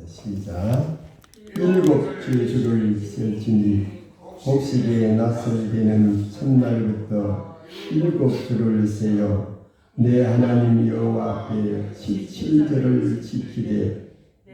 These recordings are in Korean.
시작. 일곱 주를 셀지니 곡식의 낯을 대는 첫날부터 일곱 주를 세어 내 하나님 여호와 앞에 17절을 지키되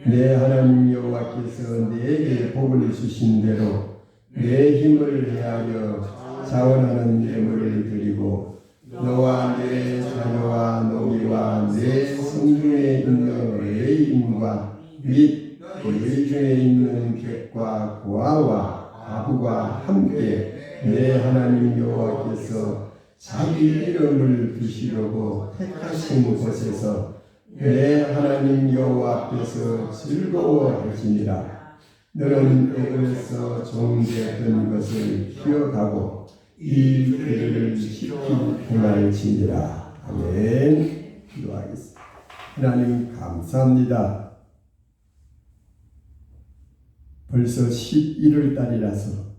내 하나님 여호와께서 내게 복을 주신 대로 내 힘을 헤아려 자원하는 예물을 드리고 너와 내 자녀와 노비와 내 성중에 있는 애인과 및 너희 중에 있는 객과 고아와 과부가 함께 내 하나님 여호와께서 자기 이름을 두시려고 택하신 곳에서 내 하나님 여호와 앞에서 즐거워하시니라. 너는 애굽에서 종되었던 것을 기억하고 이 일을 시키 행할지니라. 아멘. 기도하겠습니다. 하나님 감사합니다. 벌써 11월 달이라서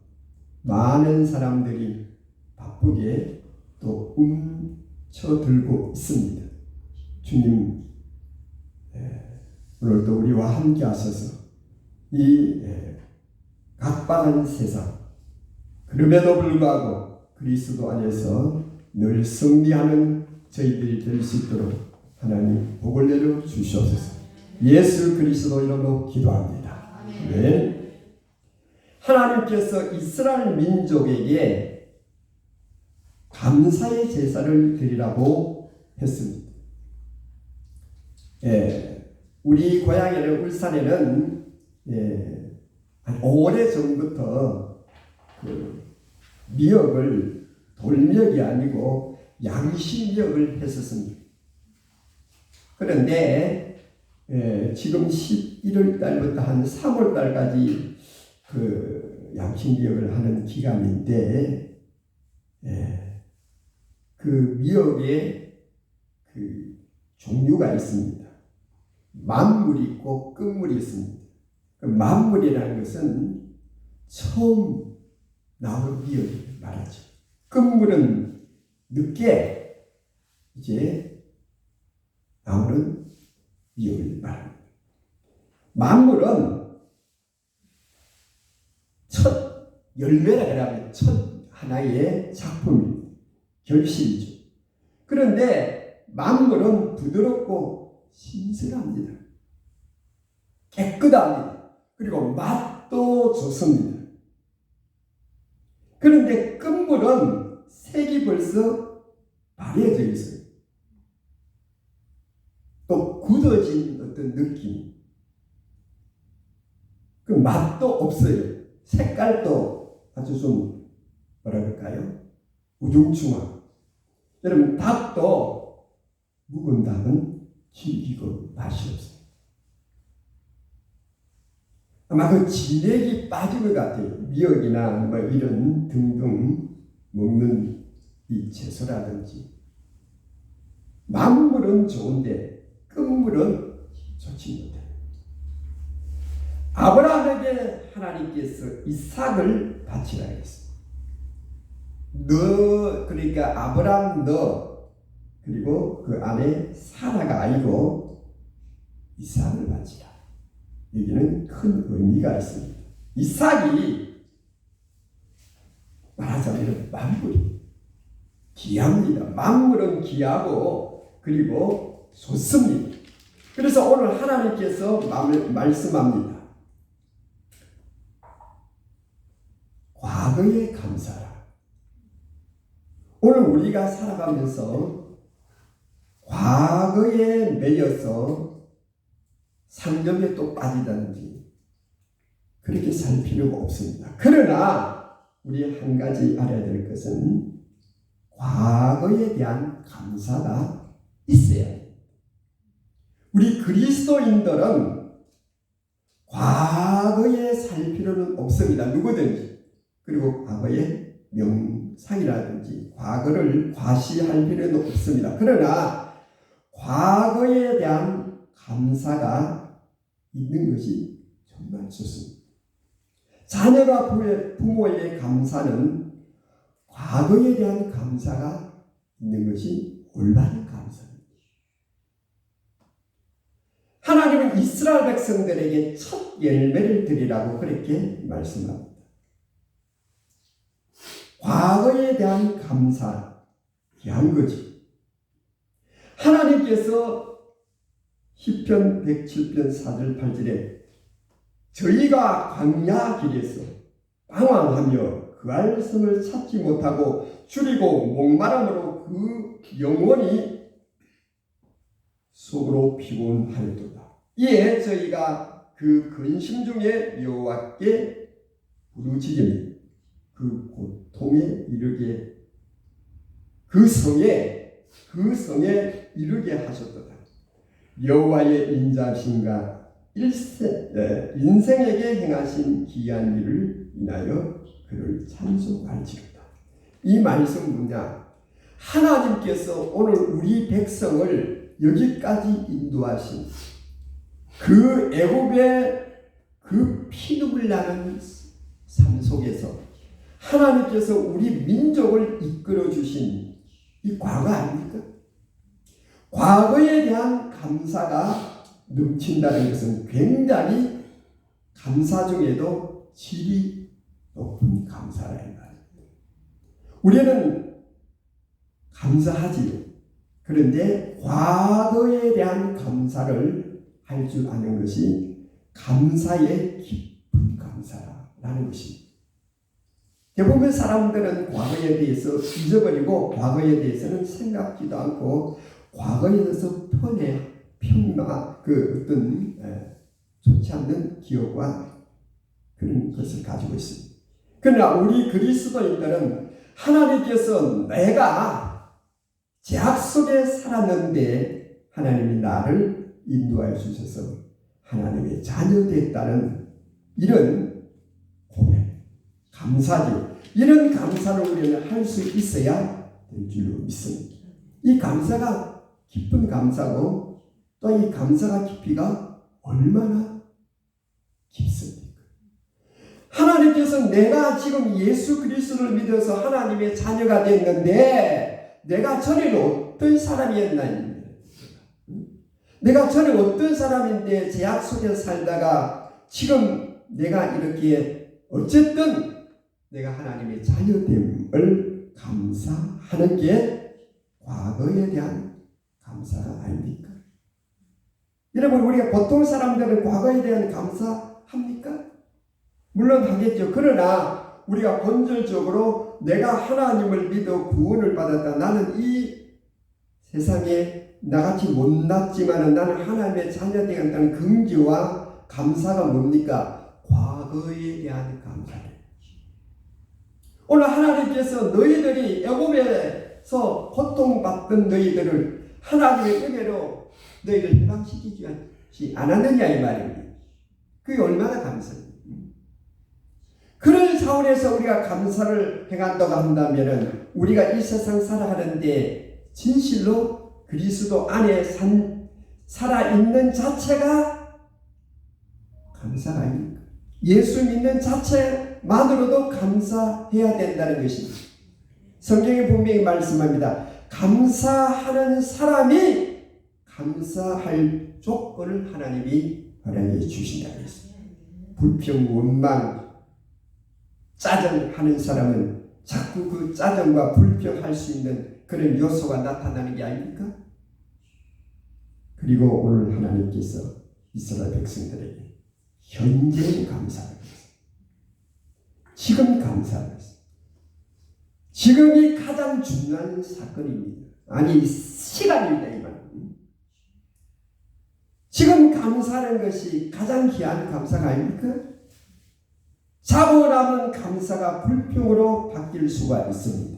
많은 사람들이 바쁘게 또 움쳐들고 있습니다. 주님, 오늘도 우리와 함께 하셔서 이 각박한 세상, 그럼에도 불구하고 그리스도 안에서 늘 승리하는 저희들이 될 수 있도록 하나님 복을 내려 주시옵소서. 예수 그리스도 이름으로 기도합니다. 네. 하나님께서 이스라엘 민족에게 감사의 제사를 드리라고 했습니다. 우리 고향에는 울산에는 한 오래전부터 미역을 돌미역이 아니고 양식미역을 했었습니다. 그런데 지금 11월 달부터 한 3월 달까지 그 양식미역을 하는 기간인데 그 미역에 그 종류가 있습니다. 만물이 있고 끝물이 있습니다. 그 만물이라는 것은 처음 나온 미역을 말하죠. 끝물은 늦게 이제 나오는 미역을 말합니다. 만물은 첫 열매라 그러면 첫 하나의 작품입니다. 결실이죠. 그런데 만물은 부드럽고 신선합니다. 깨끗합니다. 그리고 맛도 좋습니다. 그런데 끝물은 색이 벌써 바래져 있어요. 또 굳어진 어떤 느낌. 그 맛도 없어요. 색깔도 아주 좀 뭐라 그럴까요? 우중충하고. 여러분 닭도 묵은 닭은 질기고 맛이 없어요. 아마 그 진액이 빠진 것 같아요. 미역이나 뭐 이런 등등 먹는 이 채소라든지. 만물은 좋은데 끝물은 좋지 못해요. 아브라함에게 하나님께서 이삭을 바치라 했습니다. 너, 그러니까 아브라함 너, 그리고 그 안에 사라가 아니고 이삭을 바치라. 여기는 큰 의미가 있습니다. 이삭이 말하자면 만물이 귀합니다. 만물은 귀하고 그리고 좋습니다. 그래서 오늘 하나님께서 말씀합니다. 과거에 감사하라. 오늘 우리가 살아가면서 과거에 매여서 상점에 또 빠지다든지 그렇게 살 필요가 없습니다. 그러나 우리 한 가지 알아야 될 것은 과거에 대한 감사가 있어야 해요. 우리 그리스도인들은 과거에 살 필요는 없습니다. 누구든지. 그리고 과거의 명상이라든지 과거를 과시할 필요는 없습니다. 그러나 과거에 대한 감사가 있는 것이 정말 좋습니다. 자녀가 부모에게 감사는 과거에 대한 감사가 있는 것이 올바른 감사입니다. 하나님은 이스라엘 백성들에게 첫 열매를 드리라고 그렇게 말씀합니다. 과거에 대한 감사, 귀한 거지. 하나님께서 시편 107편 4절 8절에 저희가 광야 길에서 방황하며 그 알성을 찾지 못하고 줄이고 목마름으로 그 영혼이 속으로 피곤하였도다. 이에 저희가 그 근심 중에 여호와께 부르짖으니 그 고통에 이르게 그 성에 이르게 하셨도다. 여호와의 인자심과 인생에게 행하신 기이한 일을 인하여 그를 찬송할지로다. 이 말씀 뭐냐? 하나님께서 오늘 우리 백성을 여기까지 인도하신 그 애굽의 그 피눈물 나는 삶 속에서 하나님께서 우리 민족을 이끌어 주신 이 과거 아닙니까? 과거에 대한 감사가 넘친다는 것은 굉장히 감사 중에도 질이 높은 감사라는 말입니다. 우리는 감사하지요. 그런데 과거에 대한 감사를 할 줄 아는 것이 감사의 깊은 감사라는 것입니다. 대부분 사람들은 과거에 대해서 잊어버리고 과거에 대해서는 생각지도 않고 과거에 대해서 평화 그 어떤 좋지 않는 기억과 그런 것을 가지고 있습니다. 그러나 우리 그리스도인들은 하나님께서 내가 죄악 속에 살았는데 하나님이 나를 인도하여 주셔서 하나님의 자녀 됐다는 이런 고백, 감사지. 이런 감사를 우리는 할 수 있어야 될 줄로 믿습니다. 이 감사가 깊은 감사고 또 이 감사가 깊이가 얼마나 깊습니까? 하나님께서 내가 지금 예수 그리스도를 믿어서 하나님의 자녀가 됐는데 내가 전에는 어떤 사람이었나요? 내가 전에 어떤 사람인데 죄악 속에 살다가 지금 내가 이렇게 어쨌든 내가 하나님의 자녀됨을 감사하는 게 과거에 대한 감사가 아닙니까? 여러분 우리가 보통 사람들은 과거에 대한 감사합니까? 물론 하겠죠. 그러나 우리가 본질적으로 내가 하나님을 믿어 구원을 받았다. 나는 이 세상에 나같이 못났지만 나는 하나님의 자녀가 되었다는 긍지와 감사가 뭡니까? 과거에 대한 감사를. 오늘 하나님께서 너희들이 애굽에서 고통받던 너희들을 하나님의 은혜로 너희를 해방시키지 않았느냐 이 말입니다. 그게 얼마나 감사합니까? 그런 차원에서 우리가 감사를 행한다고 한다면 우리가 이 세상 살아가는데 진실로 그리스도 안에 살아있는 자체가 감사가 아닙니까? 예수 믿는 자체만으로도 감사해야 된다는 것입니다. 성경에 분명히 말씀합니다. 감사하는 사람이 감사할 조건을 하나님이 허락해 주신다고 했습니다. 불평, 원망, 짜증하는 사람은 자꾸 그 짜증과 불평할 수 있는 그런 요소가 나타나는 게 아닙니까? 그리고 오늘 하나님께서 이스라엘 백성들에게 현재 감사를 했습니다. 지금 감사를 했습니다. 지금이 가장 중요한 사건입니다. 아니 시간입니다. 이 말. 지금 감사하는 것이 가장 귀한 감사가 아닙니까? 자고 나면 감사가 불평으로 바뀔 수가 있습니다.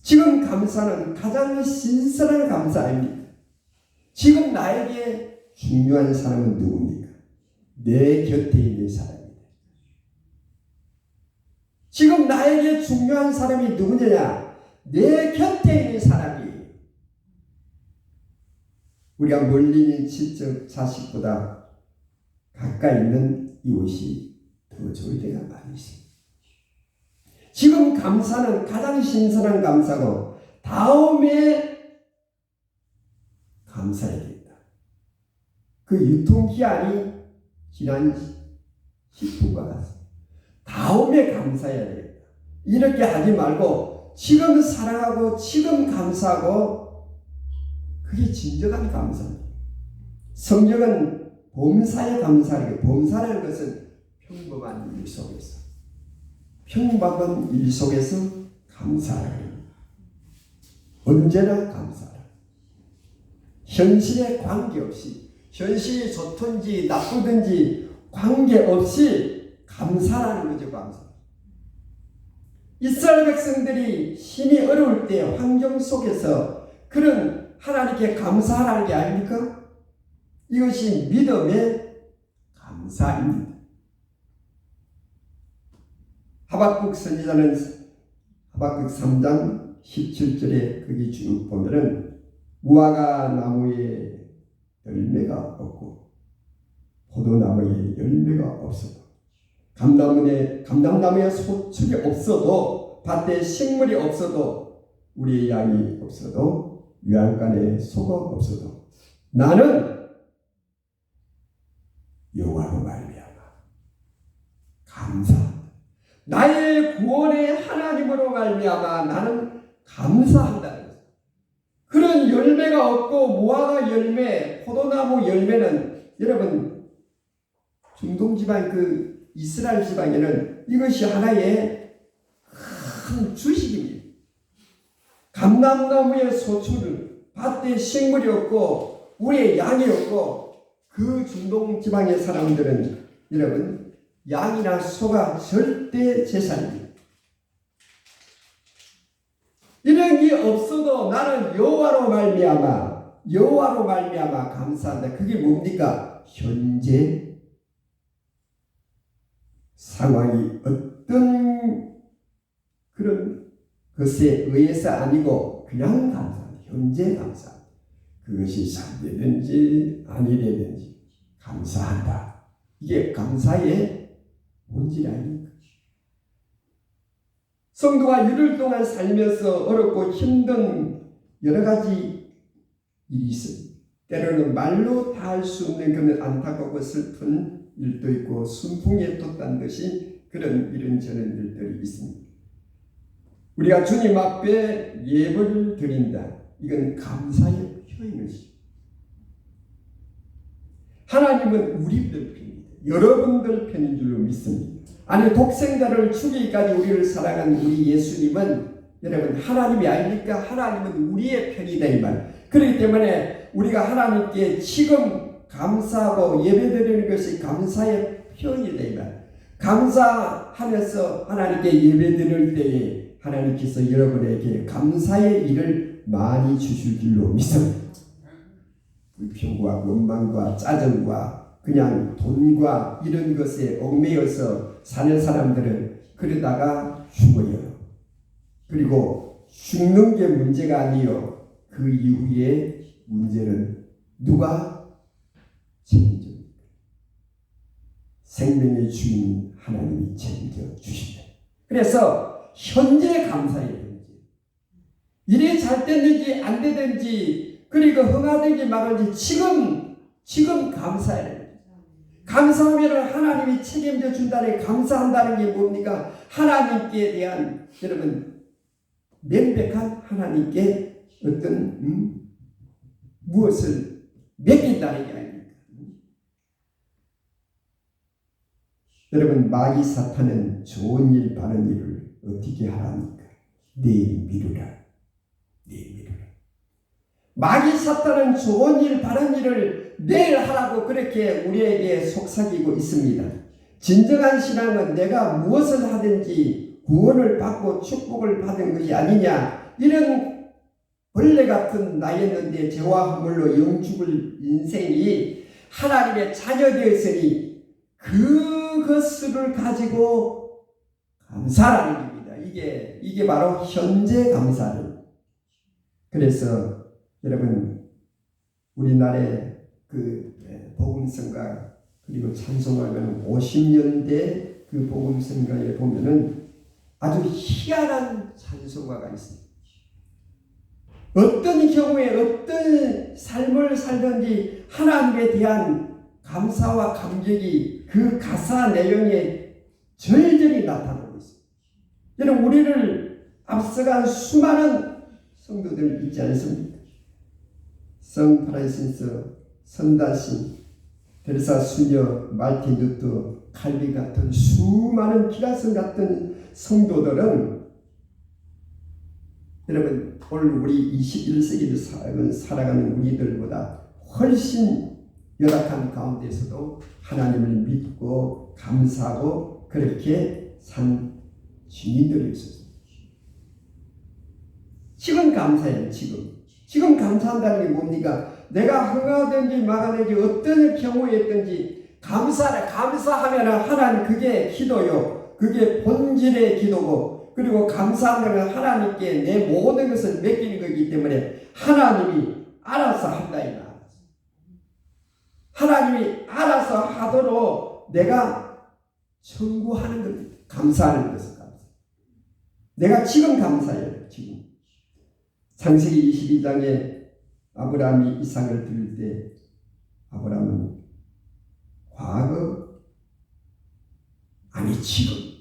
지금 감사는 가장 신선한 감사 아닙니까? 지금 나에게 중요한 사람은 누굽니까? 내 곁에 있는 사람입니다. 지금 나에게 중요한 사람이 누구냐? 내 곁에 있는 사람이. 우리가 멀리 있는 친척 자식보다 가까이 있는 이웃이 더 좋을 때가 많이 있습니다. 지금 감사는 가장 신선한 감사고 다음에 감사해야 된다. 그 유통기한이 지난 식품과 같습니다. 다음에 감사해야 되겠다. 이렇게 하지 말고 지금 사랑하고 지금 감사하고 그게 진정한 감사입니다. 성경은 범사에 감사하는 게 범사라는 것은 평범한 일 속에서 평범한 일 속에서 감사하라. 언제나 감사하라. 현실에 관계없이 현실이 좋든지 나쁘든지 관계없이 감사라는 거죠. 감사. 이스라엘 백성들이 힘이 어려울 때 환경 속에서 그런 하나님께 감사하라는 게 아닙니까? 이것이 믿음의 감사입니다. 하박국 선지자는 하박국 3장 17절에 거기 쭉 보면은 무화과 나무에 열매가 없고 포도나무에 열매가 없어도 감람나무에 소출이 없어도 밭에 식물이 없어도 우리의 양이 없어도 유향간에 소가 없어도 나는 여호와로 말미암아 감사한다. 나의 구원의 하나님으로 말미암아 나는 감사한다는 것입니다. 그런 열매가 없고 무화과 열매, 포도나무 열매는 여러분 중동 지방 그 이스라엘 지방에는 이것이 하나의 큰 주식입니다. 감람나무의 소출을 밭에 식물이 없고 우리의 양이 없고 그 중동 지방의 사람들은 여러분 양이나 소가 절대 재산입니다. 이런 게 없어도 나는 여호와로 말미암아 감사한다. 그게 뭡니까? 현재 상황이 어떤 그런 것에 의해서 아니고 그냥 감사합니다. 현재 감사합니다. 그것이 잘 되든지 아니 되든지 감사한다. 이게 감사의 본질 아닙니까? 성도가 유를 동안 살면서 어렵고 힘든 여러 가지 일이 있습니다. 때로는 말로 다 할 수 없는 그런 안타깝고 슬픈 일도 있고 순풍에 돋단 듯이 그런 이런저런 일들이 있습니다. 우리가 주님 앞에 예배를 드린다. 이건 감사의 표현이지. 하나님은 우리들 편입니다. 여러분들 편인 줄로 믿습니다. 아니 독생자를 주기까지 우리를 사랑한 우리 예수님은 여러분 하나님이 아닙니까? 하나님은 우리의 편이다 이 말. 그렇기 때문에 우리가 하나님께 지금 감사하고 예배드리는 것이 감사의 표현이다 이 말. 감사하면서 하나님께 예배드릴 때에 하나님께서 여러분에게 감사의 일을 많이 주실 줄로 믿습니다. 불평과 원망과 짜증과 그냥 돈과 이런 것에 얽매여서 사는 사람들은 그러다가 죽어요. 그리고 죽는 게 문제가 아니요. 그 이후에 문제는 누가 책임집니까? 생명의 주인 하나님이 책임져 주신다. 그래서 현재 감사해야 되는지 일이 잘 됐는지 안 되든지 그리고 흥하든지 말든지 지금 감사해야 됩니다. 감사하면 하나님이 책임져 준다는 감사한다는 게 뭡니까? 하나님께 대한 여러분 명백한 하나님께 어떤 무엇을 맡긴다는 게 아닙니까? 여러분 마귀 사탄은 좋은 일 바른 일을 어떻게 하랍니까? 내일 미루라. 마귀 사탄은 좋은 일 바른 일을 내일 하라고 그렇게 우리에게 속삭이고 있습니다. 진정한 신앙은 내가 무엇을 하든지 구원을 받고 축복을 받은 것이 아니냐 이런 벌레 같은 나였는데 죄와 허물로 영죽을 인생이 하나님의 자녀 되었으니 그것을 가지고 감사라는 겁니다. 이게 바로 현재 감사를. 그래서 여러분 우리나라의 그 복음성가 그리고 찬송하면 50년대 그 복음성가에 보면은 아주 희한한 찬송가가 있습니다. 어떤 경우에 어떤 삶을 살든지 하나님에 대한 감사와 감격이 그 가사 내용에 절절히 나타나고 있습니다. 여러분, 우리를 앞서간 수많은 성도들 있지 않습니까? 성 프란시스, 선다신, 데레사 수녀, 마틴 루터, 칼빈 같은 수많은 기라성 같은 성도들은 여러분, 오늘 우리 21세기를 살아가는 우리들보다 훨씬 열악한 가운데서도 하나님을 믿고 감사하고 그렇게 산 증인들이 있었습니다. 지금 감사해요. 지금 감사한다는 게 뭡니까? 내가 흥하든지 막아든지 어떤 경우에 있든지 감사하면 하나님, 그게 기도요. 그게 본질의 기도고, 그리고 감사하면 하나님께 내 모든 것을 맡기는 거기 때문에 하나님이 알아서 한다 이 말. 하나님이 알아서 하도록 내가 청구하는 겁니다. 감사하는 것은 감사. 내가 지금 감사해요. 지금. 창세기 22장에 아브라함이 이삭을 드릴 때 아브라함은 과거, 아니 지금,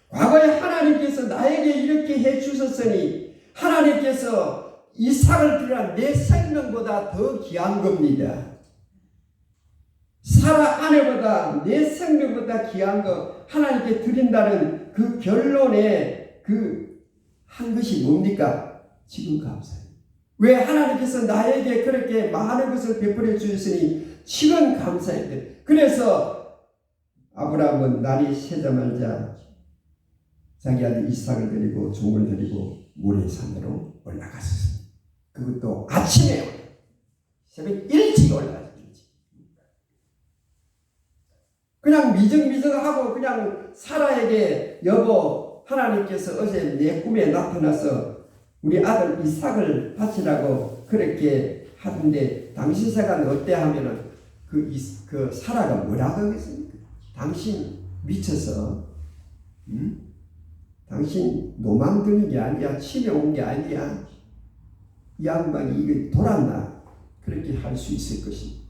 과거에 하나님께서 나에게 이렇게 해주셨으니 하나님께서 이삭을 드리라 내 생명보다 더 귀한 겁니다. 사라 아내보다 내 생명보다 귀한 거 하나님께 드린다는 그 결론에 그 한 것이 뭡니까? 지금 감사해요. 왜? 하나님께서 나에게 그렇게 많은 것을 베풀어 주셨으니 지금 감사해야 돼. 그래서 아브라함은 날이 새자마자 자기 아들 이삭을 데리고 종을 데리고 모래산으로 올라갔었습니다. 그것도 아침에 새벽 일찍 올라갔습니다. 그냥 미적미적하고 그냥 사라에게 여보, 하나님께서 어제 내 꿈에 나타나서 우리 아들 이삭을 바치라고 그렇게 하던데 당신 생각은 어때 하면은 그 사라가 뭐라고 하겠습니까? 당신 미쳐서 당신 노망 드는 게 아니야. 치매 온 게 아니야. 이 양반이 이게 돌았나? 그렇게 할 수 있을 것이.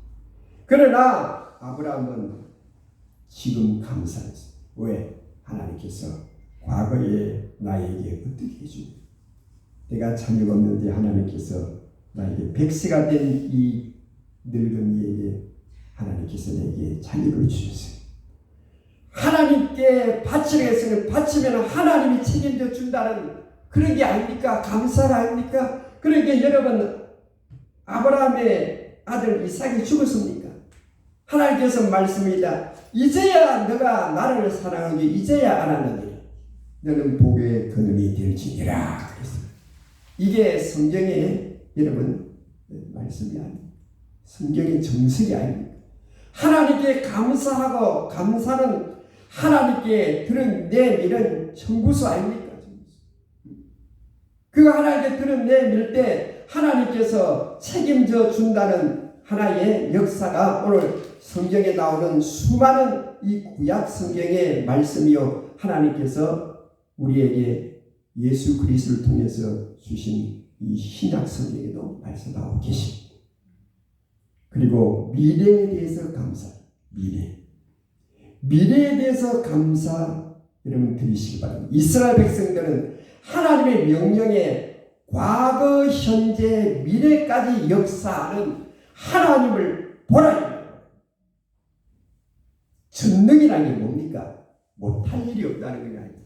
그러나 아브라함은 지금 감사했어. 왜? 하나님께서 과거에 나에게 어떻게 해주고 내가 자녀가 없는데 하나님께서 나에게 100세가 된 이 늙은이에게 하나님께서 내게 자녀를 주셨어요. 하나님께 바치려 했으면 바치면 하나님이 책임져 준다는 그런 게 아닙니까? 감사가 아닙니까? 그러니까 여러분, 아브라함의 아들 이삭이 죽었습니까? 하나님께서 말씀이다. 이제야 너가 나를 사랑하는 게 이제야 알았느니라. 너는 복의 근원이 될지니라. 이게 성경의 여러분 말씀이 아닙니다. 성경의 정석이 아닙니다. 하나님께 감사하고 감사는 하나님께 드러내밀은 청구서 아닙니까? 그거 하나님께 드러내밀 때 하나님께서 책임져 준다는 하나의 역사가 오늘 성경에 나오는 수많은 이 구약 성경의 말씀이요, 하나님께서 우리에게 예수 그리스도를 통해서 주신 이 신약 성경에도 말씀하고 계십니다. 그리고 미래에 대해서 감사, 미래에 대해서 감사 여러분 드리시기 바랍니다. 이스라엘 백성들은 하나님의 명령에 과거, 현재, 미래까지 역사하는 하나님을 보라. 전능이라는 게 뭡니까? 못할 일이 없다는 게 아닙니다.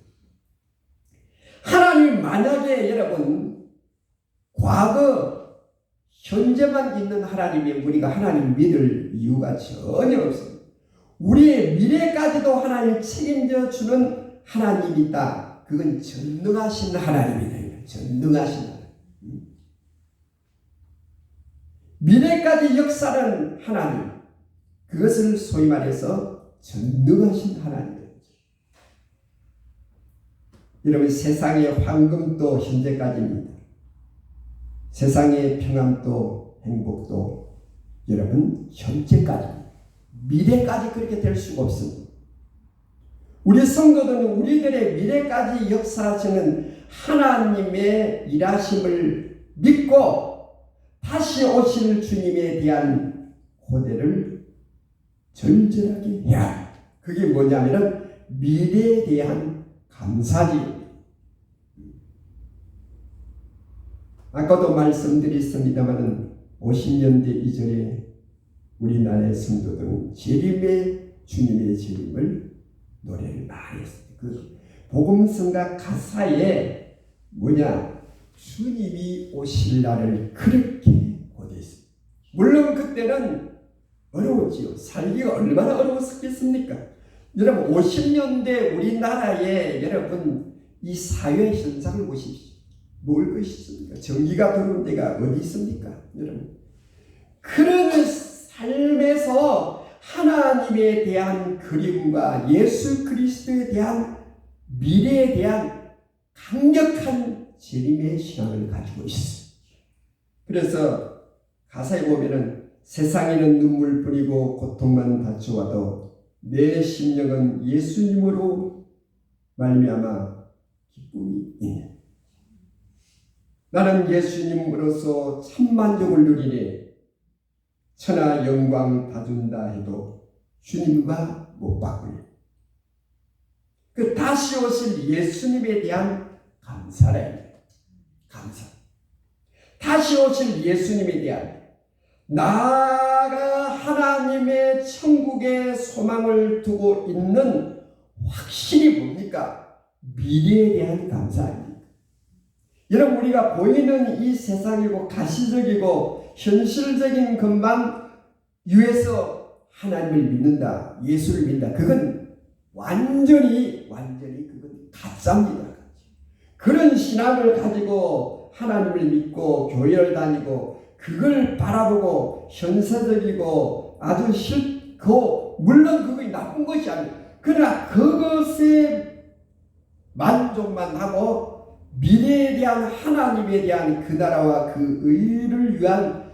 하나님 만약에 여러분 과거, 현재만 있는 하나님이 우리가 하나님 믿을 이유가 전혀 없습니다. 우리의 미래까지도 하나님 책임져 주는 하나님이 있다. 그건 전능하신 하나님이다. 전능하신 하나님. 미래까지 역사하는 하나님, 그것을 소위 말해서 전능하신 하나님입니다. 여러분, 세상의 황금도 현재까지입니다. 세상의 평안도 행복도 여러분 현재까지입니다. 미래까지 그렇게 될 수가 없습니다. 우리 성도들은 우리들의 미래까지 역사하시는 하나님의 일하심을 믿고 다시 오실 주님에 대한 고대를 절절하게 해야. 그게 뭐냐면은 미래에 대한 감사지. 아까도 말씀드렸습니다마는 50년대 이전에 우리나라의 성도들은 주님의 재림을 노래를 많이 했어요. 그 복음성가 가사에 주님이 오실 날을 그렇게 고대했어요. 물론 그때는 어려웠지요. 살기가 얼마나 어려웠겠습니까? 여러분 50년대 우리나라에 여러분 이 사회 현상을 보십시오. 뭘 것이십니까? 전기가 들어온 데가 어디 있습니까? 여러분 그런 삶에서 하나님에 대한 그리움과 예수 그리스도에 대한 미래에 대한 강력한 재림의 신앙을 가지고 있어요. 그래서 가사에 보면은 세상에는 눈물뿐이고 고통만 닥쳐와도 내 심령은 예수님으로 말미암아 기쁨이 있네. 나는 예수님으로서 참 만족을 누리니 천하 영광 다 준다 해도 주님과 못 바꾸려. 그 다시 오실 예수님에 대한 감사래. 감사. 다시 오실 예수님에 대한 나가 하나님의 천국의 소망을 두고 있는 확신이 뭡니까? 미래에 대한 감사 아닙니까? 여러분 우리가 보이는 이 세상이고 가시적이고 현실적인 것만 위해서 하나님을 믿는다, 예수를 믿는다. 그건 완전히 그건 가짜입니다. 그런 신앙을 가지고 하나님을 믿고 교회를 다니고 그걸 바라보고 현세적이고 아주 싫고 물론 그것이 나쁜 것이 아니에요. 그러나 그것에 만족만 하고 미래에 대한 하나님에 대한 그 나라와 그 의를 위한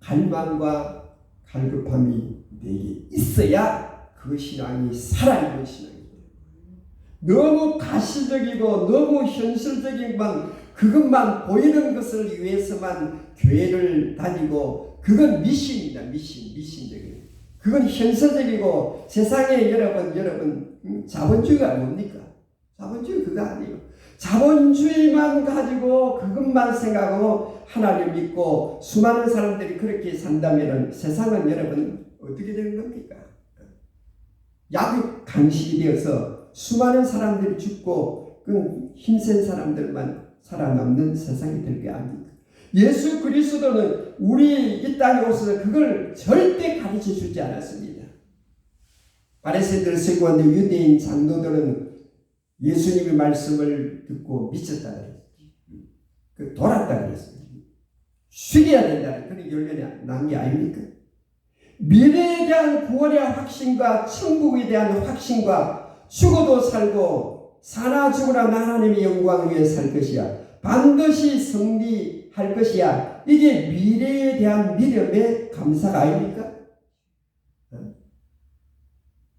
갈망과 갈급함이 내게 있어야 그 신앙이 살아있는 신앙이에요. 너무 가시적이고 너무 현실적인 그것만 보이는 것을 위해서만 교회를 다니고 그건 미신입니다. 미신적인. 그건 현실적이고 세상에 여러분 자본주의가 뭡니까? 자본주의 그거 아니에요. 자본주의만 가지고 그것만 생각하고 하나님 믿고 수많은 사람들이 그렇게 산다면 세상은 여러분 어떻게 되는 겁니까? 약육 강식이 되어서 수많은 사람들이 죽고 그 힘센 사람들만 살아남는 세상이 될 게 아닙니까? 예수 그리스도는 우리 이 땅에 오셔서 그걸 절대 가르쳐 주지 않았습니다. 바리새인들 세관들 유대인 장로들은 예수님의 말씀을 듣고 미쳤다 그랬어요. 돌았다 그랬어요. 죽여야 된다는 그런 결론이 난 게 아닙니까? 미래에 대한 구원의 확신과 천국에 대한 확신과 죽어도 살고 사나 죽으나 하나님의 영광을 위해 살 것이야. 반드시 승리할 것이야. 이게 미래에 대한 믿음의 감사가 아닙니까?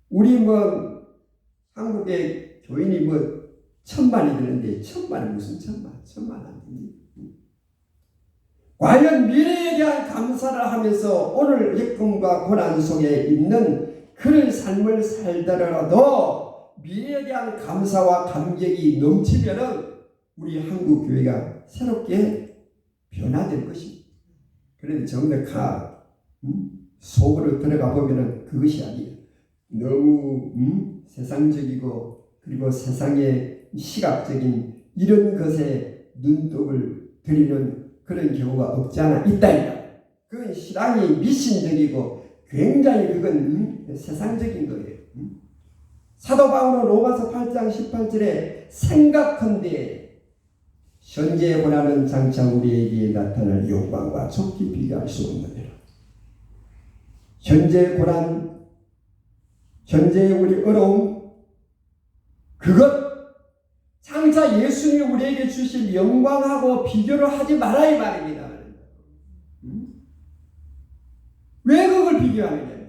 우리 한국의 교인이 1000만이 되는데 1000만은 무슨 1000만 안 됩니다. 과연 미래에 대한 감사를 하면서 오늘 역경과 고난 속에 있는 그런 삶을 살더라도 미래에 대한 감사와 감격이 넘치면은 우리 한국 교회가 새롭게 변화될 것입니다. 그런데 정작 속으로 들어가 보면은 그것이 아니에요. 너무 세상적이고 그리고 세상의 시각적인 이런 것에 눈독을 들이는 그런 경우가 없지 않아 있다. 그건 신앙이 미신적이고 굉장히 그건 세상적인 거예요. 사도 바울은 로마서 8장 18절에 생각한데 현재의 고난은 장차 우리에게 나타날 영광과 좋게 비교할 수 없느니라. 현재의 고난, 현재의 우리 어려움, 그것 장차 예수님이 우리에게 주실 영광하고 비교를 하지 말아야 말입니다. 왜 그걸 비교하느냐?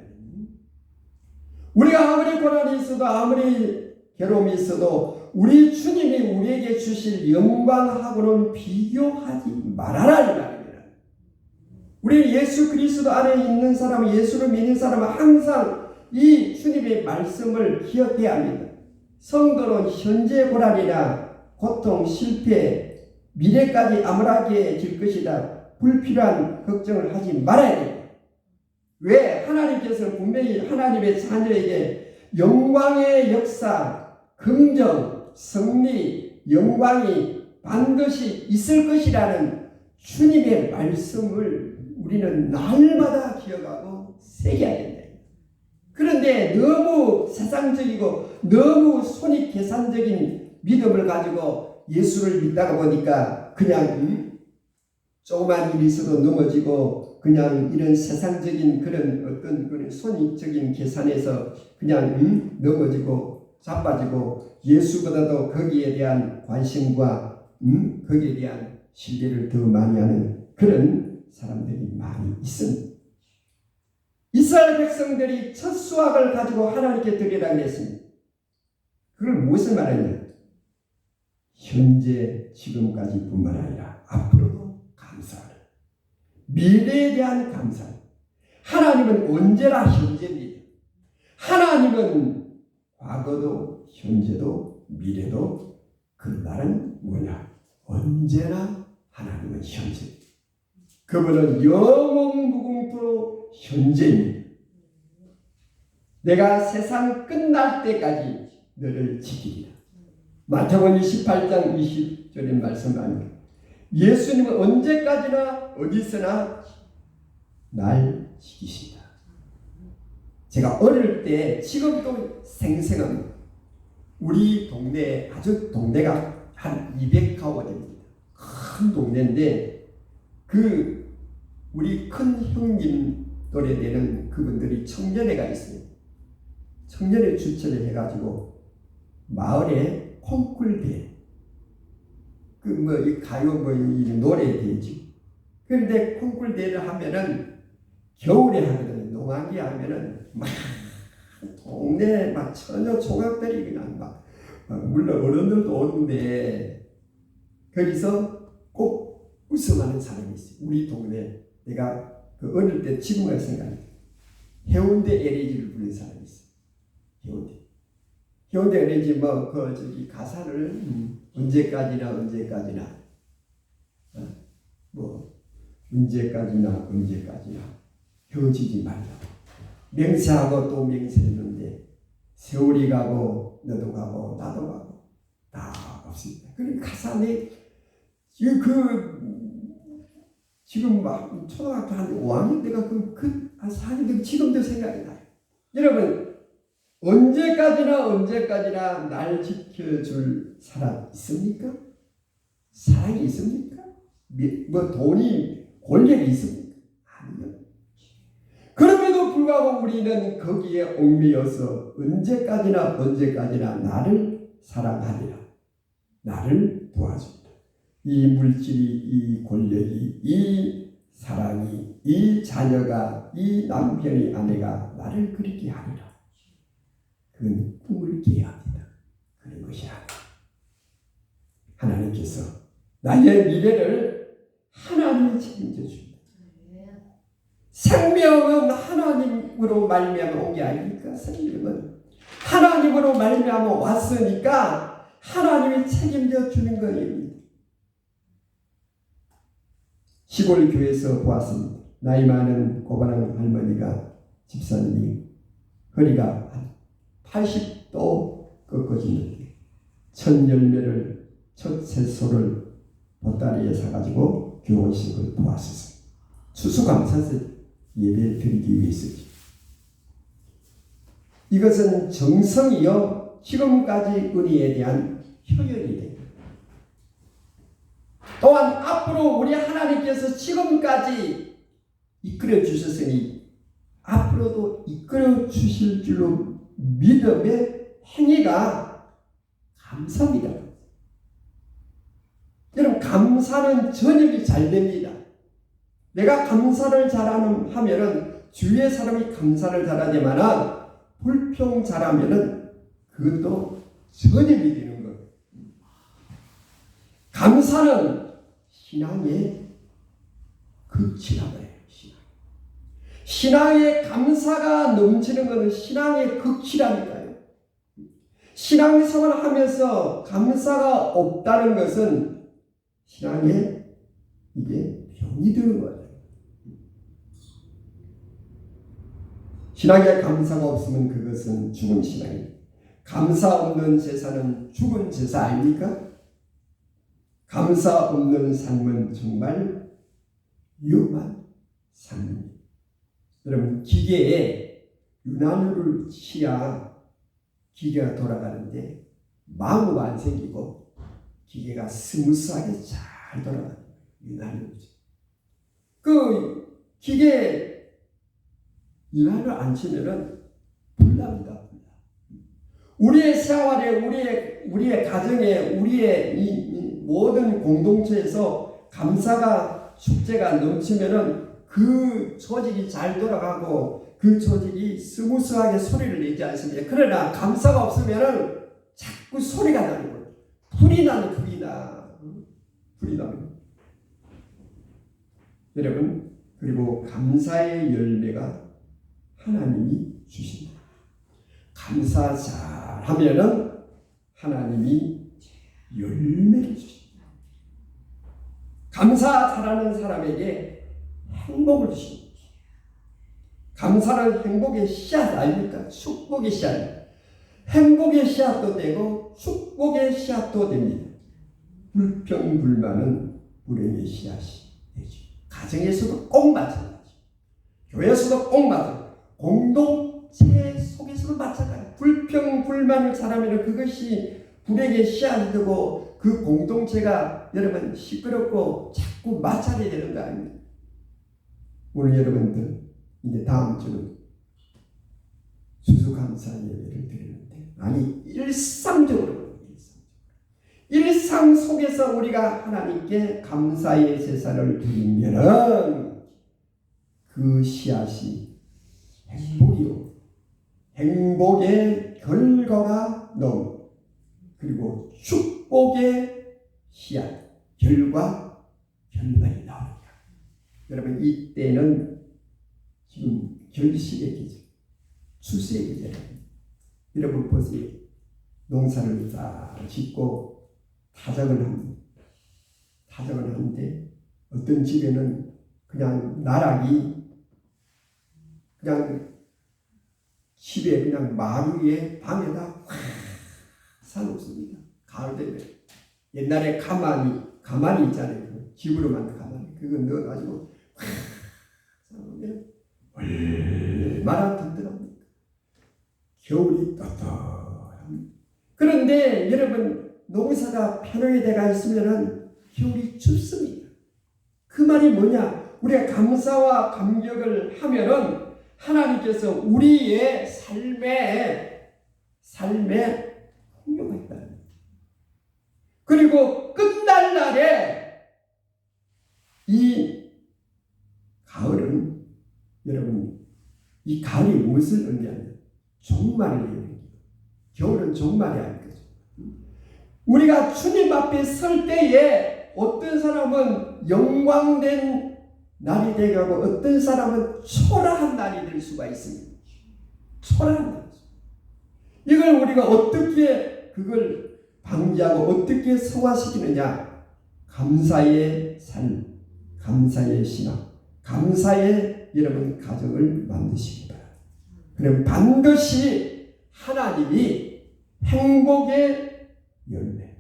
우리가 아무리 고난이 있어도 아무리 괴로움이 있어도 우리 주님이 우리에게 주실 영광하고는 비교하지 말아라 이 말입니다. 우리 예수 그리스도 안에 있는 사람은, 예수를 믿는 사람은 항상 이 주님의 말씀을 기억해야 합니다. 성도는 현재 고난이나 고통, 실패, 미래까지 암울하게 것이다. 불필요한 걱정을 하지 말아야 됩니다. 왜? 하나님께서는 분명히 하나님의 자녀에게 영광의 역사, 긍정, 승리, 영광이 반드시 있을 것이라는 주님의 말씀을 우리는 날마다 기억하고 새겨야 된다. 그런데 너무 세상적이고 너무 손익계산적인 믿음을 가지고 예수를 믿다가 보니까 그냥 조그만 일이 있어도 넘어지고 그냥 이런 세상적인 그런 어떤 그런 손익적인 계산에서 그냥 넘어지고 자빠지고 예수보다도 거기에 대한 관심과 거기에 대한 신뢰를 더 많이 하는 그런 사람들이 많이 있습니다. 이스라엘 백성들이 첫 수확을 가지고 하나님께 드리라고 했습니다. 그걸 무엇을 말하냐? 현재 지금까지 뿐만 아니라 앞으로도 감사하라. 미래에 대한 감사. 하나님은 언제나 현재입니다. 하나님은 과거도 현재도 미래도 그 말은 뭐냐? 언제나 하나님은 현재. 그분은 영원무궁토록 현재입니다. 내가 세상 끝날 때까지 너를 지키리라. 마태복음 28장 20절의 말씀입니다. 예수님은 언제까지나 어디서나 날 지키신다. 제가 어릴 때 지금도 생생합니다. 우리 동네에 아주 동네가 한 200가구가 됩니다. 큰 동네인데 우리 큰 형님 또래 되는 그분들이 청년회가 있어요. 청년회 주최를 해가지고 마을에 콩쿨 대회, 이 가요 이 노래 대회지. 그런데 콩쿨 대회를 하면은 겨울에 하거든요. 농한기에 하면은 막 동네 막 처녀 총각들이 그냥 막 물론 어른들도 오는데 거기서 꼭 우승하는 사람이 있어요. 우리 동네 내가 어릴 때 지금을 생각해요. 해운대 LAG를 부른 사람이 있어요. 해운대 LAG 가사를 언제까지나 언제까지나 헤어지지 말라. 맹세하고 또 맹세했는데 세월이 가고 너도 가고 나도 가고 다 없습니다. 그러니까 가사에 지금 막 초등학교 한 5학년 때가 한 4학년 때 지금도 생각이 나요. 여러분 언제까지나 날 지켜줄 사람 있습니까? 사랑이 있습니까? 돈이 권력이 있습니까? 아니요. 그럼에도 불구하고 우리는 거기에 얽매여서 언제까지나 나를 사랑하리라. 나를 도와준다. 이 물질이, 이 권력이, 이 사랑이, 이 자녀가, 이 남편이, 아내가 나를 그렇게 하리라. 그건 꿈을 깨야 합니다. 그런 것이 아니라 하나님께서 나의 미래를 하나님이 책임져 줍니다. 생명은 하나님으로 말미암아 온 게 아닙니까? 생명은 하나님으로 말미암아 왔으니까 하나님이 책임져 주는 거예요. 시골 교회에서 보았습니다. 나이 많은 고반항 할머니가 집사님이 허리가 한 80도 꺾어지는데 첫 열매를 첫 채소를 보따리에 사가지고 교원신 걸 보았었어요. 추수감사서 예배 드리기 위해서지. 이것은 정성이요 지금까지 은혜에 대한 표현이 됩니다. 또한 앞으로 우리 하나님께서 지금까지 이끌어 주셨으니 앞으로도 이끌어 주실 줄로 믿음의 행위가 감사입니다. 여러분 감사는 전염이 잘 됩니다. 내가 감사를 잘하면은 주위의 사람이 감사를 잘하지만 불평 잘하면은 그것도 전염이 되는 거예요. 감사는 신앙의 극치라고 해요. 신앙의 감사가 넘치는 것은 신앙의 극치라니까요. 신앙생활을 하면서 감사가 없다는 것은 신앙에 이게 병이 드는 거예요. 신앙에 감사가 없으면 그것은 죽은 신앙이에요. 감사 없는 제사는 죽은 제사 아닙니까? 감사 없는 삶은 정말 위험한 삶입니다. 여러분, 기계에 윤활유를 치야 기계가 돌아가는데 마모가 안 생기고 기계가 스무스하게 잘 돌아가는 거예요. 윤활유죠. 그 기계에 윤활유 안 치면은 불납니다. 우리의 생활에, 우리의 가정에, 우리의 이 모든 공동체에서 감사가, 축제가 넘치면은 그 조직이 잘 돌아가고 그 조직이 스무스하게 소리를 내지 않습니다. 그러나 감사가 없으면은 자꾸 소리가 나는 거예요. 불이 나는 불이 나. 불이 나는. 여러분, 그리고 감사의 열매가 하나님이 주신다. 감사 잘하면은 하나님이 열매를 주신다. 감사 잘하는 사람에게 행복을 주십니다. 감사는 행복의 씨앗 아닙니까? 축복의 씨앗. 행복의 씨앗도 되고 축복의 씨앗도 됩니다. 불평불만은 불행의 씨앗이 되죠. 가정에서도 꼭 마찬가지. 교회에서도 꼭 마찬가지. 공동체 속에서도 마찬가지. 불평불만을 잘하면 그것이 불행의 씨앗이 되고 그 공동체가 여러분 시끄럽고 자꾸 마찰이 되는 거 아닙니까? 오늘 여러분들 이제 다음 주는 추수감사 예배를 드리는데, 아니 일상적으로 일상 속에서 우리가 하나님께 감사의 제사를 드리면은 그 씨앗이 행복이요, 행복의 결과가 나옵니다. 그리고 축복의 씨앗, 결과, 결과가 나옵니다. 여러분, 이때는 지금 결실의 계절, 추수의 계절입니다. 여러분 보세요. 농사를 다 짓고 타작을 합니다. 타작을 하는데 어떤 집에는 그냥 나락이 그냥 집에 그냥 마루에 방에다 확 사놓습니다. 가을 되면 옛날에 가마니 있잖아요. 집으로 만든 가마니, 그거 넣어가지고 확 사놓으면 얼마나 든든합니까? 겨울이 따뜻합니다. 그런데 여러분, 농사가 편하게 돼가 있으면은 겨울이 춥습니다. 그 말이 뭐냐? 우리가 감사와 감격을 하면은 하나님께서 우리의 삶에 풍요가 있다는 거예요. 그리고 끝날 날에 이 가을은, 여러분, 이 가을이 무엇을 의미하냐? 종말을 의미합니다. 겨울은 종말이 아니거든요. 우리가 주님 앞에 설 때에 어떤 사람은 영광된 날이 되고 어떤 사람은 초라한 날이 될 수가 있습니다. 초라한 날. 이걸 우리가 어떻게 그걸 방지하고 어떻게 성화시키느냐? 감사의 삶, 감사의 신앙, 감사의 여러분 가정을 만드시기 바랍니다. 그럼 반드시 하나님이 행복의 열매,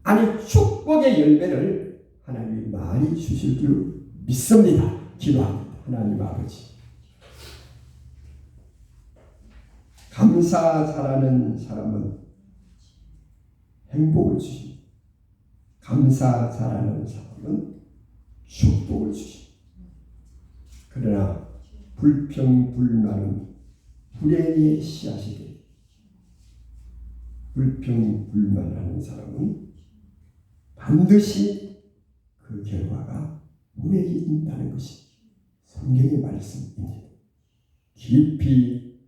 아니 축복의 열매를 하나님이 많이 주실 줄 믿습니다. 기도합니다. 하나님 아버지, 감사 잘하는 사람은 행복을 주십니다. 감사 잘하는 사람은 축복을 주십니다. 그러나 불평불만은 불행의 씨앗이 됩니다. 불평불만하는 사람은 반드시 그 결과가 불행이 있다는 것이 성경의 말씀입니다. 깊이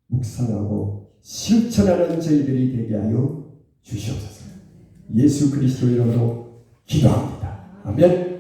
묵상하고 실천하는 저희들이 되게 하여 주시옵소서. 예수 그리스도 이름으로 기도합니다. 아멘.